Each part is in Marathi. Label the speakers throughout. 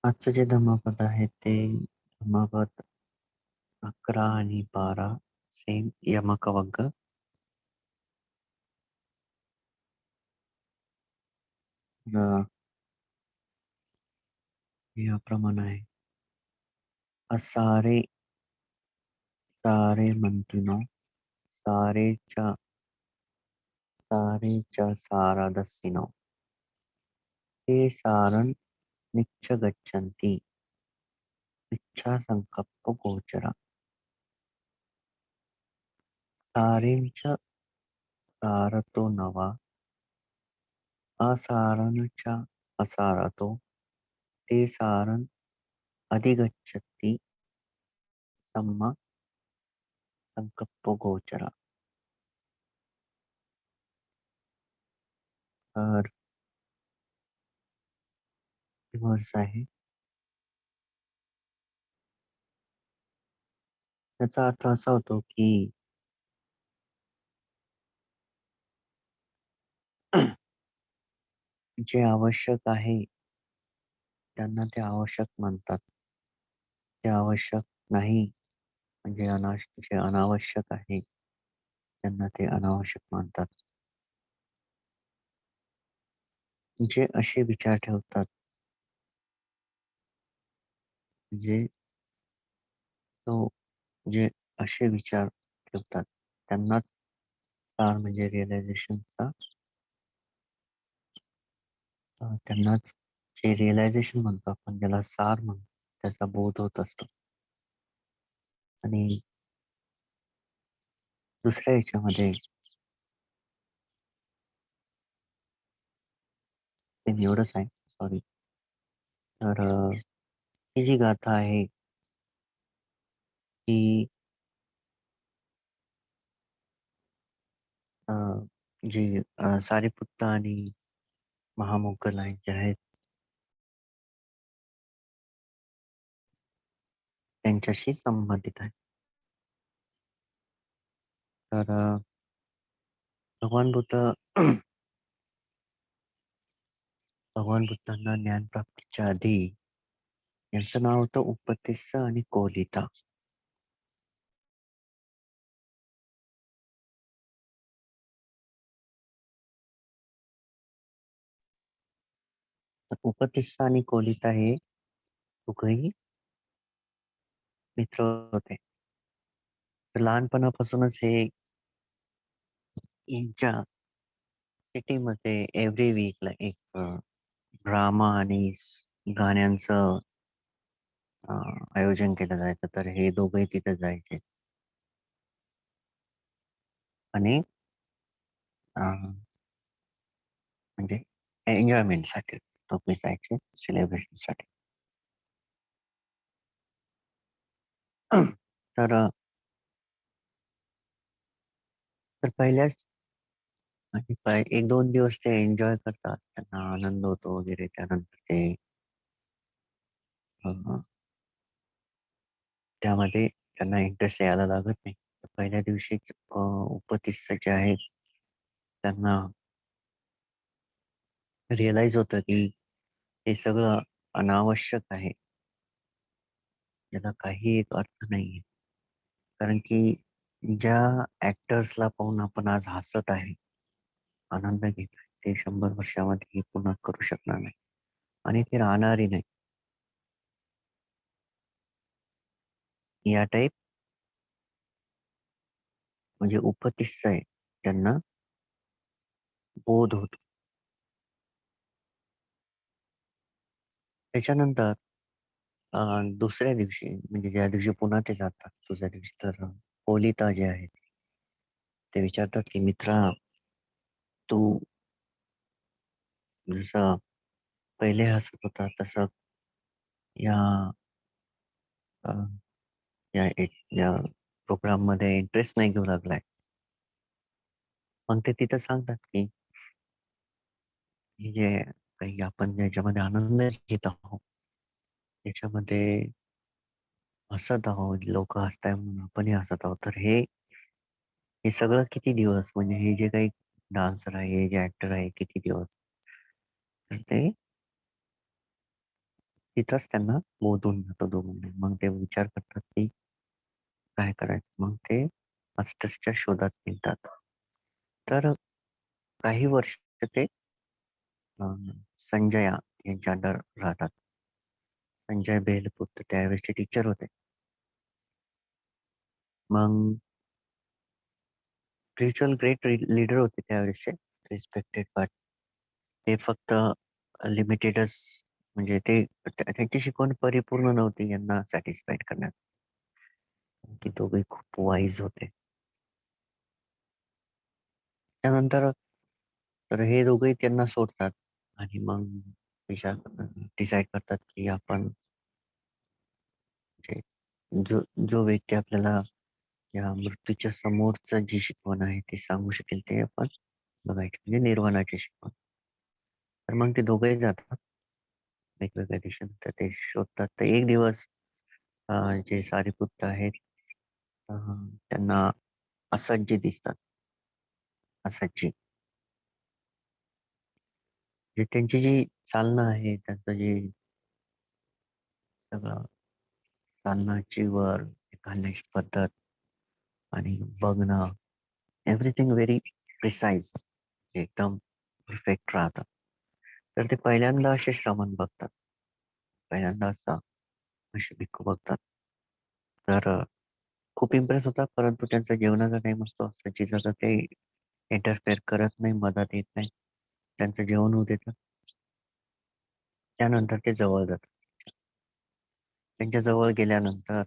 Speaker 1: आजचं जे धम्मपद आहे ते धम्मपद 11 आणि 12 सेम यमकवग्ग अ, याप्रमाणे आहे. सारे सारे म्हणतिनो सारेच्या सारेच्या सारदस्सिनो ते सारं निच्च गच्छन्ति इच्छा संकल्प गोचरा सारेंच सारतो नवा असारणच्या असारतो ते सारण अधिगच्छति सम्मा संकल्प गोचरा. तर वर्स आहे. त्याचा अर्थ असा होतो की जे आवश्यक आहे त्यांना ते आवश्यक मानतात. जे आवश्यक नाही म्हणजे जे अनावश्यक आहे त्यांना ते अनावश्यक मानतात. जे असे विचार ठेवतात जे तो जे असे विचार ठेवतात त्यांनाच सार म्हणजे रिअलायझेशनचा त्यांनाच जे रिअलायझेशन म्हणतो आपण ज्याला सार म्हणतो त्याचा बोध होत असतो. आणि दुसऱ्या याच्यामध्ये ते एवढंच आहे. सॉरी. तर ही जी गाथा आहे ती अ, जी सारीपुत्त आणि महामोगल आहेत जे आहेत त्यांच्याशी संबंधित आहे. तर भगवान बुद्ध भगवान बुद्धांना ज्ञानप्राप्तीच्या आधी यांचं नाव होतं उपतिस्स आणि कोलिता. तर उपतिस्स आणि कोलिता हे दोघंही मित्र होते. तर लहानपणापासूनच हे यांच्या सिटीमध्ये एव्हरी वीकला एक ड्रामा आणि गाण्यांचं अ, आयोजन केलं जायचं. तर हे दोघंही तिथे जायचे आणि अ, म्हणजे एन्जॉयमेंटसाठी दोघे जायचे सेलिब्रेशनसाठी. तर तर पहिल्याच आणि काय 1-2 दिवस ते एन्जॉय करतात. त्यांना आनंद होतो वगैरे. त्यानंतर ते अ, त्यामध्ये त्यांना इंटरेस्ट यायला लागत नाही. तर पहिल्या दिवशीच उपतिस्स जे आहेत त्यांना रिअलाईज होतं, की हे सगळं अनावश्यक आहे. याला काही एक अर्थ नाहीये. कारण की ज्या ॲक्टर्सला पाहून आपण आज हसत आहे, आनंद घेत आहे, ते 100 वर्षामध्ये हे पुन्हा करू शकणार नाही आणि ते राहणारही नाही. या टाइप म्हणजे उपतिस्स आहे. त्यांना बोध होतो. त्याच्यानंतर दुसऱ्या दिवशी म्हणजे ज्या दिवशी पुन्हा ते जातात, दुसऱ्या दिवशी तर कोलिता जे आहेत, ते विचारतात, की "मित्रा, तू जसं पहिले हसत होता तसं या अ, या प्रोग्राममध्ये इंटरेस्ट नाही घेऊ लागलाय." मग ते तिथं सांगतात, की हे जे काही आपण ज्याच्यामध्ये आनंद घेत आहोत, त्याच्यामध्ये हसत आहोत, लोकं हसताय म्हणून आपणही हसत आहोत. तर हे सगळं किती दिवस म्हणजे हे जे काही डान्सर आहे, हे जे ॲक्टर आहे किती दिवस? तर ते तिथंच त्यांना बोधून जातो दोघांना. मग ते विचार करतात, की काय करायचं? मग ते मास्टर्सच्या शोधात निघतात. तर काही वर्ष ते अ, संजया यांच्या अंडर राहतात. संजय बेलपुत्र त्यावेळेसचे टीचर होते. मग स्पिरिच्युअल ग्रेट लीडर होते त्यावेळेसचे, रिस्पेक्टेड, बट ते फक्त लिमिटेडच, म्हणजे ते त्यांची शिकवण परिपूर्ण नव्हती यांना सॅटिस्फाईड करण्यात. की दोघे खूप वाईज होते. त्यानंतर तर हे दोघेही त्यांना सोडतात आणि मग विचार डिसाईड करतात, की आपण म्हणजे जो जो व्यक्ती आपल्याला या मृत्यूच्या समोरचं जी शिकवण आहे ती सांगू शकेल ते आपण बघायची, म्हणजे निर्वाणाची शिकवण. तर मग ते दोघेही जातात वेगवेगळ्या दिशेने, तर ते शोधतात. तर एक दिवस अ, जे सारीपुत्त आहेत अ, त्यांना असज्जे दिसतात. असज्जे म्हणजे त्यांची जी चालणं आहे, त्यांचं जे सगळं चालण्याची वर घालण्याची पद्धत आणि बघणं, एव्हरीथिंग व्हेरी प्रिसाइज, एकदम परफेक्ट राहतं. तर ते पहिल्यांदा असे श्रमण बघतात. पहिल्यांदा असे भिक्खू बघतात. तर खूप इम्प्रेस होतात, परंतु त्यांचा जेवणाचा टाईम असतो असं तर ते इंटरफेअर करत नाही, मदत येत नाही. त्यांचं जेवण होऊ देतात. त्यानंतर ते जवळ जातात. त्यांच्या जवळ गेल्यानंतर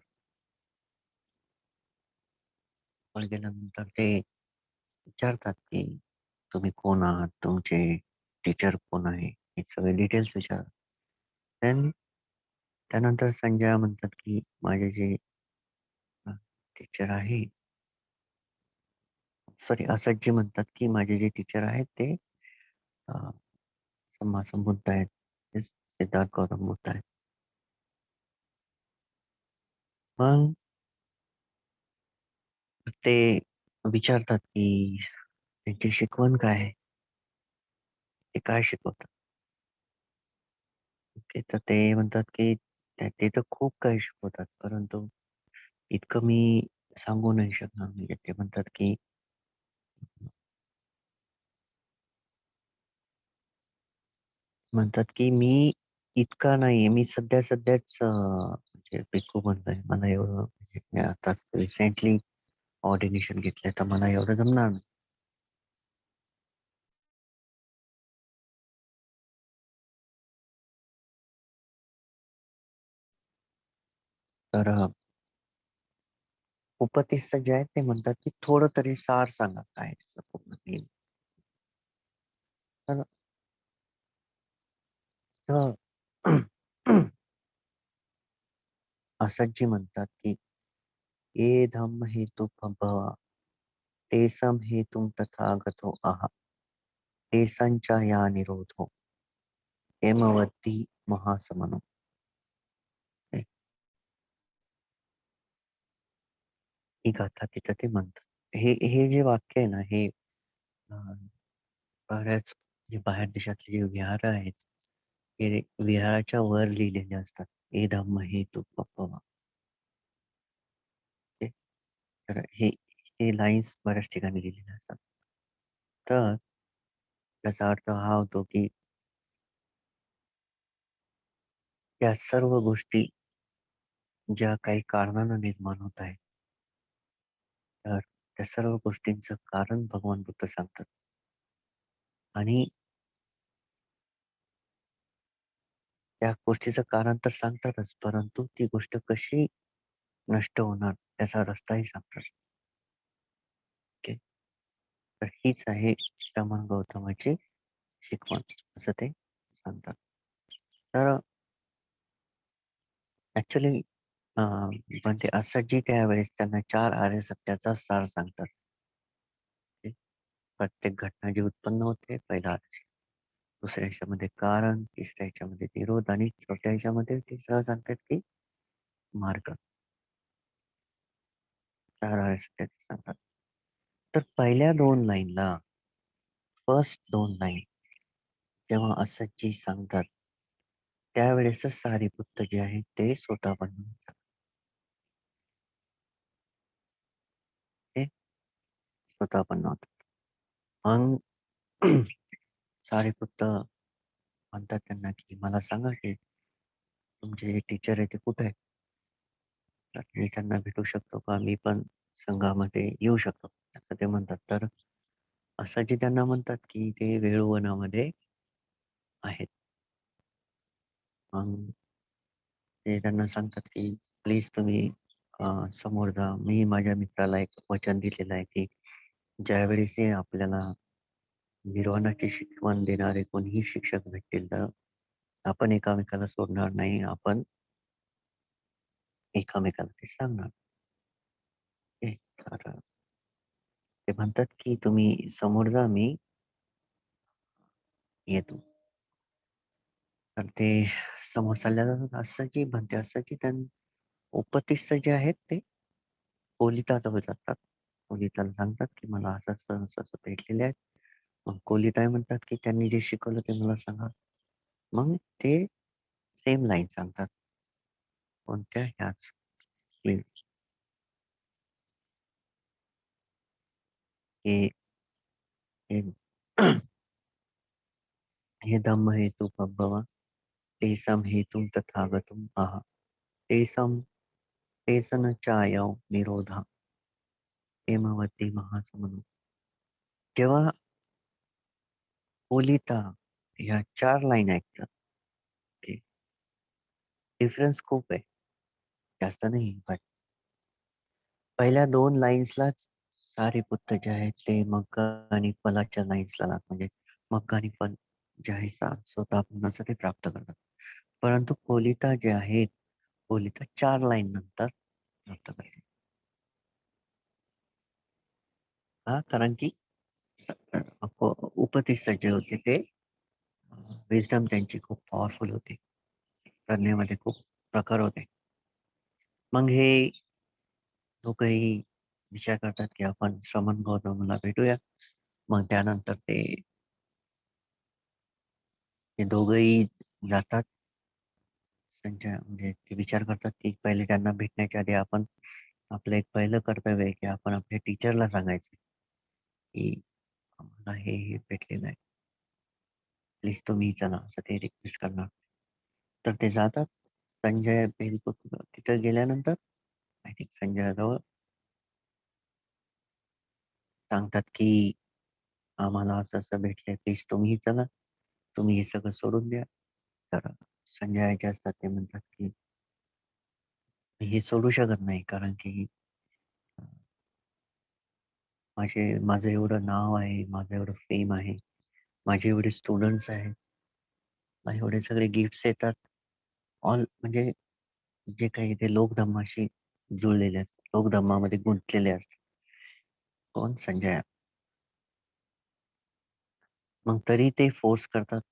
Speaker 1: ते विचारतात, की तुम्ही कोण आहात? तुमचे टीचर कोण आहे? हे सगळे डिटेल्स विचारतात. देन त्यानंतर संजय म्हणतात, की माझे जे टीचर आहे, सॉरी, असंच जे म्हणतात, की माझे जे टीचर आहेत ते अ, सम्मा बुद्ध आहेत. ते सिद्धार्थ गौतम बुद्ध आहेत. मग ते विचारतात, की त्यांची शिकवण काय आहे? ते काय शिकवतात? ओके. तर ते म्हणतात, की ते तर खूप काही शिकवतात, परंतु इतकं मी सांगू नाही शकणार. म्हणजे ते म्हणतात, की मी इतका नाहीये. मी सध्याच म्हणजे भिक्खू बनलोय. मला एवढं म्हणजे मी आताच रिसेंटली ऑर्डिनेशन घेतलंय, तर मला एवढं जमणार नाही. तर उपदेश जे आहेत ते म्हणतात, की थोडं तरी सार सांगा काय आहे त्याचं पूर्ण थीम. तर तर असंच जे म्हणतात, की "ये धम्म हेतु प्रभवा, तेषां हेतुं तथागतो आह, तेषांचा या निरोधो, हेमवती महासमनो." ही गाथा तिथं ते म्हणतात. हे हे जे वाक्य आहे ना, हे अ, बऱ्याच जे बाहेर देशातले जे विहार आहेत, हे विहाराच्या वर लिहिलेले असतात. "ये धम्म हेतु प्रभवा." ते तर हे लाईन्स बऱ्याच ठिकाणी लिहिलेल्या असतात. तर त्याचा अर्थ हा होतो, की त्या सर्व गोष्टी ज्या काही कारणानं निर्माण होत आहेत, तर त्या सर्व गोष्टींचं कारण भगवान बुद्ध सांगतात. आणि त्या गोष्टीचं कारण तर सांगतातच, परंतु ती गोष्ट कशी नष्ट होणार त्याचा रस्ताही सांगतात. ओके. तर हीच आहे श्रमण गौतमाची शिकवण, असं ते सांगतात. तर ॲक्चुअली पण ते असंजी त्यावेळेस त्यांना 4 आर्य सत्याचा सार सांगतात. ते प्रत्येक घटना जी उत्पन्न होते, पहिला आरसे, दुसऱ्या ह्याच्यामध्ये कारण, तिसऱ्या ह्याच्यामध्ये निरोध आणि चौथ्या ह्याच्यामध्ये ते सरळ सांगतात, की मार्ग. 4 आर्य सत्याचे सांगतात. तर पहिल्या 2 लाईनला, फर्स्ट 2 लाईन जेव्हा असंजी सांगतात, त्यावेळेसच सारीपुत्त जे आहे ते स्वतःपन्न होतात. ते स्वतःपन्न होतात. मग सारीपुत्त म्हणतात त्यांना, की "मला सांगा की तुमचे टीचर आहे ते कुठे आहेत? तर मी त्यांना भेटू शकतो का? मी पण संघामध्ये येऊ शकतो." असं ते म्हणतात. तर असाची त्यांना म्हणतात, की ते वेळूवनामध्ये आहेत. मग ते त्यांना सांगतात, की "प्लीज तुम्ही समोर जा." मी माझ्या मित्राला एक वचन दिलेलं आहे, की ज्यावेळेस हे आपल्याला निर्वाणाची शिकवण देणारे कोणीही शिक्षक भेटतील, तर आपण एकामेकाला सोडणार नाही. आपण एकामेकाला ते सांगणार. ते तर ते म्हणतात, की "तुम्ही समोर जा, मी येतो." तर ते समोर चालल्या जातात. असं म्हणते असं उपदेश जे आहेत ते कोलिताजवळ जातात. कोलिताला सांगतात, की "मला असं-असं, असं-असं भेटलेले आहेत." मग कोलिताई म्हणतात, की "त्यांनी जे शिकवलं ते मला सांगा." मग ते सेम लाईन सांगतात. कोणत्या ह्याच की हे हे हे धम्म हेतु प्रभव तेसम हेतुं तथागतम् आह. तेसं तेसन चायौ निरोधा हेमवती महासमनो. जेव्हा कोलिता ह्या 4 लाईन ऐकतात, की डिफरन्स खूप आहे. जास्त नाही. बट पहिल्या 2 लाईन्सलाच सारीपुत्त जे आहेत ते मक्का आणि फलाच्या लाईन्सला म्हणजे मक्का आणि फल जे आहे स्वतः आपणासाठी प्राप्त करतात. परंतु कोलिता जे आहेत, कोलिता 4 लाईन नंतर प्राप्त करतात. का? कारण की उपदेश जे होते ते विस्डम त्यांची खूप पॉवरफुल होती. करण्यामध्ये खूप प्रखर होते. मग हे दोघंही विचार करतात, की आपण श्रमण गौतमला भेटूया. मग त्यानंतर ते दोघंही जातात. त्यांच्या म्हणजे ते विचार करतात, की पहिले त्यांना भेटण्याच्या आधी आपण आपलं एक पहिलं कर्तव्य आहे, की आपण आपल्या टीचरला सांगायचं, की आम्हाला हे भेटलेलं आहे. प्लीज तुम्ही चला असं ते रिक्वेस्ट करणार. तर ते जातात. संजय बेलपूर तिथं गेल्यानंतर आय थिंक संजयाजवळ सांगतात, की आम्हाला असं-असं भेटलंय. प्लीज तुम्हीही चला. तुम्ही हे सगळं सोडून द्या. तर संजय जे असतात ते म्हणतात, की "मी हे सोडू शकत नाही कारण की अ, माझं एवढं नाव आहे, माझं एवढं फेम आहे, माझे एवढे स्टुडंट्स आहेत, मला एवढे सगळे गिफ्ट्स येतात." ऑल म्हणजे जे काही ते लोकधर्माशी जुळलेले असतात, लोकधर्मामध्ये गुंतलेले असतात. कोण? संजय. मग तरी ते फोर्स करतात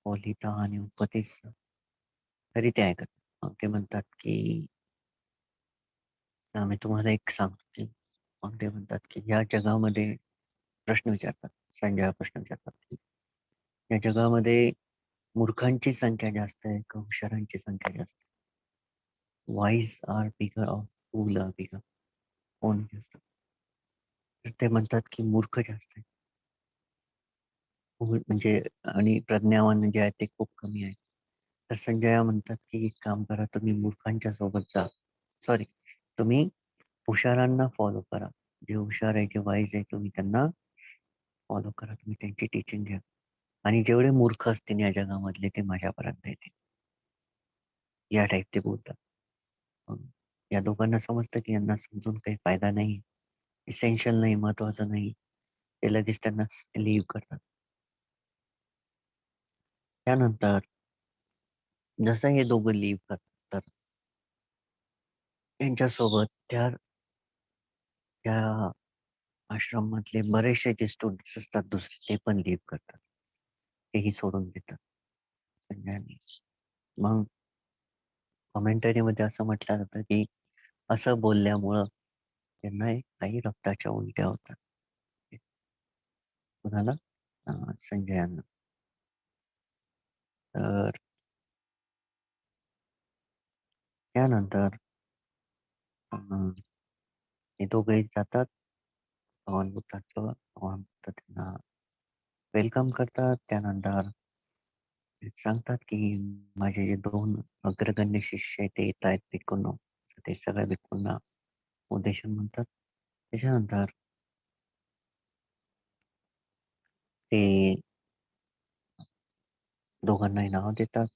Speaker 1: ओलिता आणि उपदेश तरी ते ऐकत नाही. मग ते म्हणतात, की आम्ही तुम्हाला एक सांगतो, की मग ते म्हणतात, की या जगामध्ये प्रश्न विचारतात. संजय प्रश्न विचारतात, की या जगामध्ये मूर्खांची संख्या जास्त आहे का हुशारांची संख्या जास्त आहे? Wise are bigger or fool are bigger? कोण जास्त? तर ते म्हणतात, की मूर्ख जास्त आहे. म्हणजे आणि प्रज्ञावान जे आहेत ते खूप कमी आहेत. तर संजय म्हणतात, की "एक काम करा तुम्ही मूर्खांच्या सोबत जा. सॉरी तुम्ही हुशारांना फॉलो करा. जे हुशार आहे, जे वाईज आहे तुम्ही त्यांना फॉलो करा. तुम्ही त्यांची टीचिंग घ्या आणि जेवढे मूर्ख असतील या जगामधले ते माझ्यापर्यंत येतील." या टाइप ते बोलतात. मग या दोघांना समजतं, की यांना समजून काही फायदा नाही. इसेन्शियल नाही, महत्त्वाचं नाही. ते लगेच त्यांना लीव्ह करतात. त्यानंतर जसं हे दोघं लीव्ह करतात, तर त्यांच्यासोबत त्या त्या आश्रमातले बरेचसे जे स्टुडंट्स असतात दुसरे ते पण लीव्ह करतात. तेही सोडून देतात संजयनी. मग कमेंटरीमध्ये असं म्हटलं जातं, की असं बोलल्यामुळं त्यांना एक काही रक्ताच्या उलट्या होतात. कुणाला? संजयांना. तर त्यानंतर अ, ते दोघेही जातात. भगवान बुद्धाचं भगवान बुद्ध त्यांना वेलकम करतात. त्यानंतर ते सांगतात, की माझे जे 2 अग्रगण्य शिष्य आहेत ते येत आहेत भिक्खूंनो. तर ते सगळ्या भिक्खूंना उद्देशून म्हणतात. त्याच्यानंतर ते दोघांनाही नाव देतात.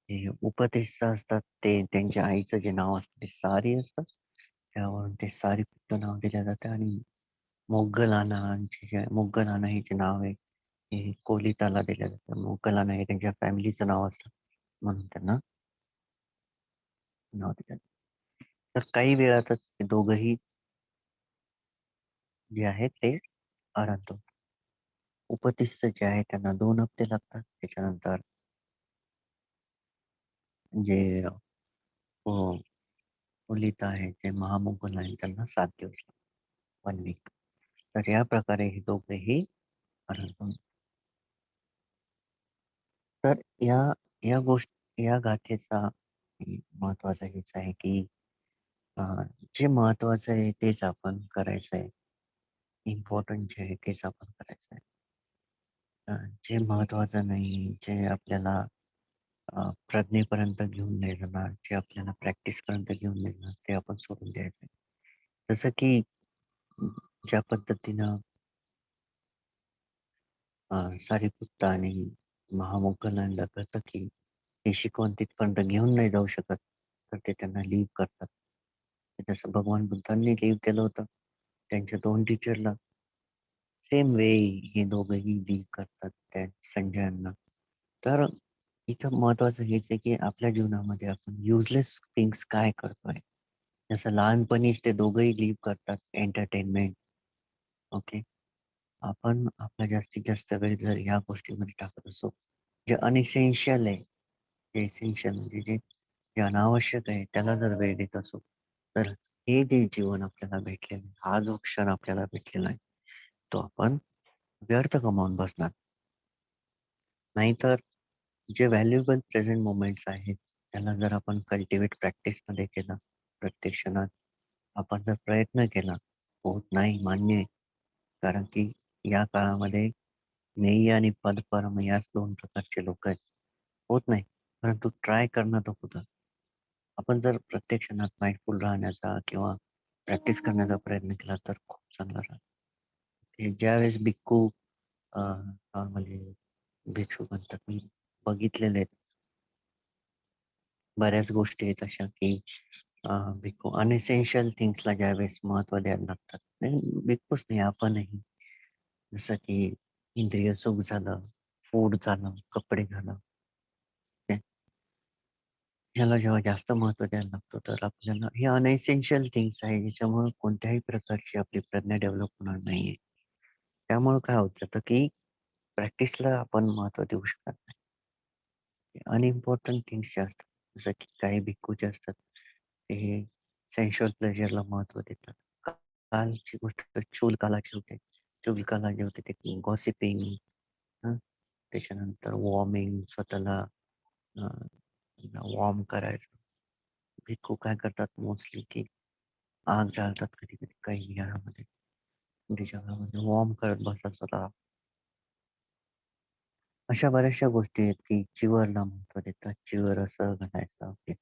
Speaker 1: ते उपदेश असतात ते त्यांच्या आईचं जे नाव असतं ते सारी असतं. त्यावरून ते सारीपुत्त नाव दिलं जातं आणि मोग्गलांनाचे जे मोग्गलांना हे जे नाव आहे, हे कोलिताला दिलं जातं. मोग्गलांना हे त्यांच्या फॅमिलीचं नाव असतं. म्हणून त्यांना नाव दिलं जातं. तर काही वेळातच ते दोघंही जे आहेत ते आरामतो. उपदेश जे आहे त्यांना 2 हप्ते लागतात. त्याच्यानंतर जे अ, कोलिता आहे, जे महामोगल आहे त्यांना 7 दिवस लागतात. 1 वीक. तर या प्रकारे हे दोघेही आरामतो. तर या या गाथेचा महत्त्वाचा हेच आहे, की अ, जे महत्त्वाचं आहे तेच आपण करायचं आहे. इम्पोर्टंट जे आहे तेच आपण करायचं आहे. जे महत्त्वाचं नाही, जे आपल्याला प्रज्ञेपर्यंत घेऊन नाही जाणार, जे आपल्याला प्रॅक्टिसपर्यंत घेऊन नाही जाणार, ते आपण सोडून द्यायचं आहे. जसं की अं, ज्या पद्धतीनं सारीपुत्त आणि महामोगलांना कळतं, की हे शिकवण तिथपर्यंत घेऊन नाही जाऊ शकत, तर ते त्यांना लीव्ह करतात. तर जसं भगवान बुद्धांनी लीव्ह केलं होतं त्यांच्या 2 टीचरला, सेम वे हे दोघंही लीव्ह करतात त्या संजयांना. तर इथं महत्त्वाचं हेच आहे, की आपल्या जीवनामध्ये आपण युजलेस थिंग्स काय करतोय? जसं लहानपणीच ते दोघंही लीव्ह करतात एंटरटेनमेंट. ओके. आपण आपला जास्तीत जास्त वेळ जर ह्या गोष्टीमध्ये टाकत असू, जे अनइसेन्शियल आहे, जे इसेन्शियल म्हणजे जे अनावश्यक आहे त्याला जर वेळ देत असू, तर हे जे जीवन आपल्याला भेटलेलं आहे, हा जो क्षण आपल्याला भेटलेला आहे, तो आपण व्यर्थ गमावून बसणार. नाहीतर जे व्हॅल्युएबल प्रेझेंट मोमेंट्स आहेत, त्यांना जर आपण कल्टिव्हेट प्रॅक्टिसमध्ये केलं, प्रत्येक क्षणात आपण जर प्रयत्न केला, होत नाही मान्य आहे. कारण की या काळामध्ये नेय आणि पदपरम याच 2 प्रकारचे लोकं आहेत. होत नाही. परंतु ट्राय करणं तर होतं. आपण जर प्रत्येक क्षणात माइंडफुल राहण्याचा किंवा प्रॅक्टिस करण्याचा प्रयत्न केला तर खूप चांगला राहतं. की ज्यावेळेस भिक्खू नॉर्मली भिक्षू म्हणतात मी बघितलेले आहेत. बऱ्याच गोष्टी आहेत अशा की भिक्खू अनएसेन्शियल थिंग्सला ज्यावेळेस महत्त्व द्यायला लागतात. नाही भिक्खूच नाही आपणही. जसं की इंद्रिय सुख झालं, फूड झालं, कपडे झालं. ते ह्याला जेव्हा जास्त महत्त्व द्यायला लागतो, तर आपल्याला हे अनएसेन्शियल थिंग्स आहे, ज्याच्यामुळे कोणत्याही प्रकारची आपली प्रज्ञा डेव्हलप होणार नाहीये. त्यामुळं काय होत जातं, की प्रॅक्टिसला आपण महत्त्व देऊ शकत नाही. अनइम्पोर्टंट थिंग्स जे असतात, जसं की काही भिक्खू जे असतात, ते सेन्शुअल प्लेजरला महत्त्व देतात. कालची गोष्ट चुलकालाची होते. चुलकाला जे होते ते गॉसिपिंग, त्याच्यानंतर वॉर्मिंग स्वतःला वॉर्म करायचं. भिक्खू काय करतात मोस्टली, की आग जाळतात कधी-कधी काही घरामध्ये. त्याच्या घरामध्ये वॉर्म करत बसतात स्वतःला. अशा बऱ्याचशा गोष्टी आहेत, की चिवरला महत्त्व देतात. चिवर असं घालायचं, ओके.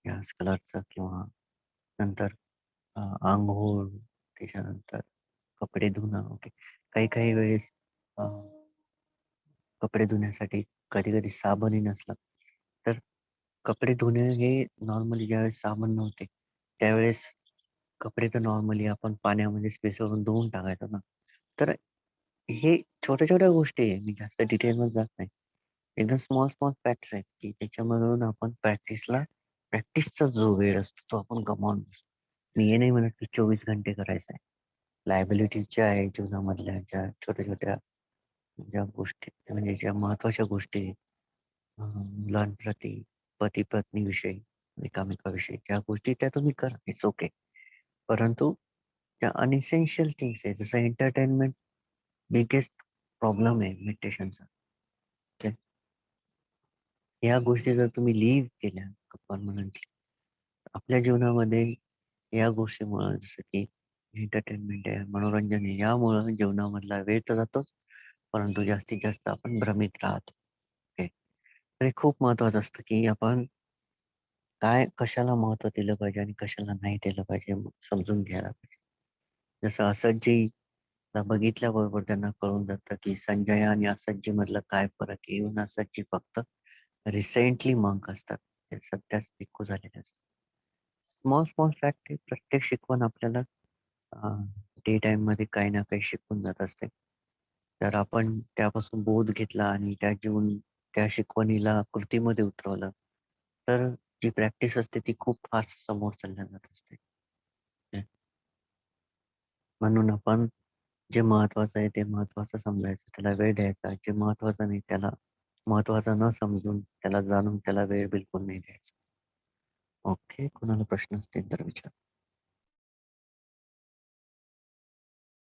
Speaker 1: याच कलरचं किंवा नंतर अंघोळ, त्याच्यानंतर कपडे धुणं, ओके. काही-काही वेळेस अ, कपडे धुण्यासाठी कधी-कधी साबणही नसला, तर कपडे धुणे हे नॉर्मली ज्यावेळेस साबण नव्हते, त्यावेळेस कपडे तर नॉर्मली आपण पाण्यामध्ये स्पेसवरून धुवून टाकायचो ना. तर हे छोट्या-छोट्या गोष्टी आहे. मी जास्त डिटेलमध्ये जात नाही. एकदम स्मॉल-स्मॉल फॅक्ट्स आहेत, की त्याच्यामधून आपण प्रॅक्टिसचा जो वेळ असतो तो आपण गमावून बसतो. मी हे नाही म्हणत, की 24 घंटे करायचं आहे. लायबिलिटीज ज्या आहेत जीवनामधल्या ज्या छोट्या-छोट्या ज्या गोष्टी म्हणजे ज्या महत्त्वाच्या गोष्टी आहेत, मुलांप्रती, पती-पत्नीविषयी, एकामेकाविषयी ज्या गोष्टी त्या तुम्ही करा. It's okay. परंतु त्या अनइसेन्शियल थिंग्स आहेत जसं एंटरटेनमेंट बिगेस्ट प्रॉब्लेम आहे मेडिटेशनचा. ओके. ह्या गोष्टी जर तुम्ही लीव्ह केल्या परमनंटली, आपल्या जीवनामध्ये या गोष्टीमुळं जसं की एंटरटेनमेंट आहे, मनोरंजन आहे, यामुळं जीवनामधला वेळ तर जातोच, परंतु जास्तीत जास्त आपण भ्रमित राहतो. ओके. तर हे खूप महत्वाचं असतं, की आपण काय कशाला महत्त्व दिलं पाहिजे आणि कशाला नाही दिलं पाहिजे समजून घ्यायला पाहिजे. जसं असज्जीला बघितल्याबरोबर त्यांना कळून जातं, की संजय आणि असज्जी मधला काय फरक आहे. इव्हन असज्जी फक्त रिसेंटली मंक असतात. ते सध्याच भिक्खू झालेले असतात. स्मॉल स्मॉल फॅक्ट प्रत्येक शिकवण आपल्याला डे टाईममध्ये काही ना काही शिकवून जात असते. तर आपण त्यापासून बोध घेतला आणि त्या शिकवणीला कृतीमध्ये उतरवलं, तर जी प्रॅक्टिस असते ती खूप फास्ट समोर चालल्या जात असते. हं. म्हणून आपण जे महत्त्वाचं आहे ते महत्त्वाचं समजायचं, त्याला वेळ द्यायचा. जे महत्त्वाचं नाही त्याला महत्त्वाचं न समजून, त्याला जाणून त्याला वेळ बिलकुल नाही द्यायचा. ओके. कोणाला प्रश्न असतील तर विचारा.